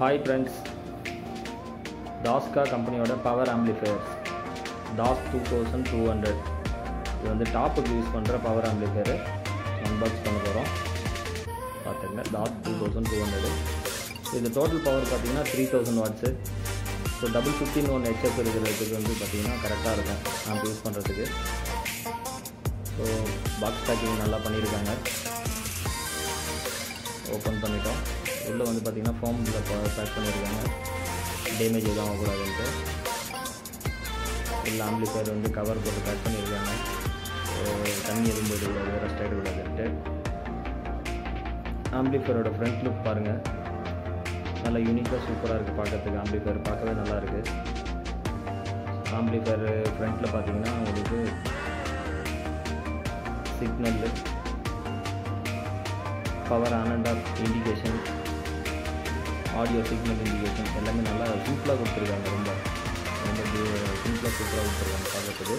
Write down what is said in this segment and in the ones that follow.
Hi friends, டாஸ்கா கம்பெனியோட power amplifiers toss 2200 இது வந்து டாப்புக்கு யூஸ் பண்ணுற பவர் ஆம்பிளிஃபையரு அன்பாக்ஸ் பண்ண போகிறோம். பார்த்துங்க, டாஸ் 2200. இது டோட்டல் பவர் பார்த்திங்கன்னா 3000 வாட்ஸு. ஸோ 15 ஹெச்எஃப் இருக்கிறதுக்கு வந்து பார்த்திங்கன்னா கரெக்டாக இருக்கும் நாம் யூஸ் பண்ணுறதுக்கு. ஸோ பாக்ஸ் பேக்கிங் நல்லா பண்ணியிருக்காங்க. ஓப்பன் பண்ணிட்டோம். உள்ளே வந்து பார்த்திங்கன்னா ஃபோமில் பேக் பண்ணியிருக்காங்க, டேமேஜ் எதுவும் ஆகக்கூடாதுன்ட்டு. உள்ள ஆம்பிளிஃபையர் வந்து கவர் போட்டு பேக் பண்ணியிருக்காங்க. தண்ணி எதுவும் போயிடக்கூடாது, ரெஸ்ட் ஆகிடக்கூடாதுன்ட்டு. ஆம்பிளிஃபையரோட ஃப்ரண்ட் லுக் பாருங்கள், நல்லா யூனிக்காக சூப்பராக இருக்குது பார்க்கறதுக்கு. ஆம்பிளிஃபையர் பார்க்கவே நல்லா இருக்குது. ஆம்பிளிஃபையர் ஃப்ரண்ட்டில் பார்த்தீங்கன்னா உங்களுக்கு signal, power on and half indication, audio signal indication எல்லாமே நல்லா சிம்பிளாக கொடுத்துருக்காங்க. ரொம்ப சிம்பிளாக சூப்பராக கொடுத்துருக்காங்க பார்க்கறதுக்கு.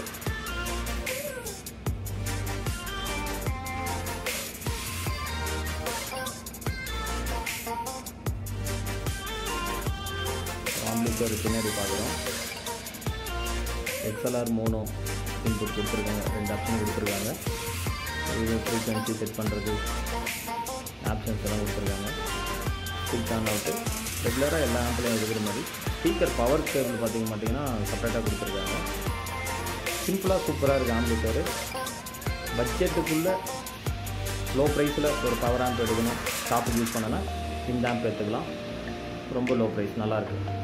ஆம்பிளிஃபையர் பின்னாடி பார்க்குறோம். எக்ஸ்எல்ஆர் மோனோ இன்புட் கொடுத்துருக்காங்க, 2 ஆப்ஷன் கொடுத்துருக்காங்க. இது ஃப்ரீக்வன்சி செட் பண்ணுறது ஆப்ஷன்ஸ் எல்லாம் கொடுத்துருக்காங்க. ஸ்விட்ச் ஆன் அவுட்டு ரெகுலராக எல்லா ஆம்பிளையும் இருக்கிற மாதிரி. ஸ்பீக்கர் பவர் கேபிள் பார்த்தீங்கன்னா செப்பரேட்டாக கொடுத்துருக்காங்க. சிம்பிளாக சூப்பராக இருக்குது ஆம்பிளிஃபையர். பட்ஜெட்டுக்குள்ளே லோ ப்ரைஸில் ஒரு பவர் ஆம்ப் எடுக்கணும், ஷாப்புக்கு யூஸ் பண்ணனா இந்த ஆம்ப் எடுத்துக்கலாம். ரொம்ப லோ ப்ரைஸ், நல்லாயிருக்கு.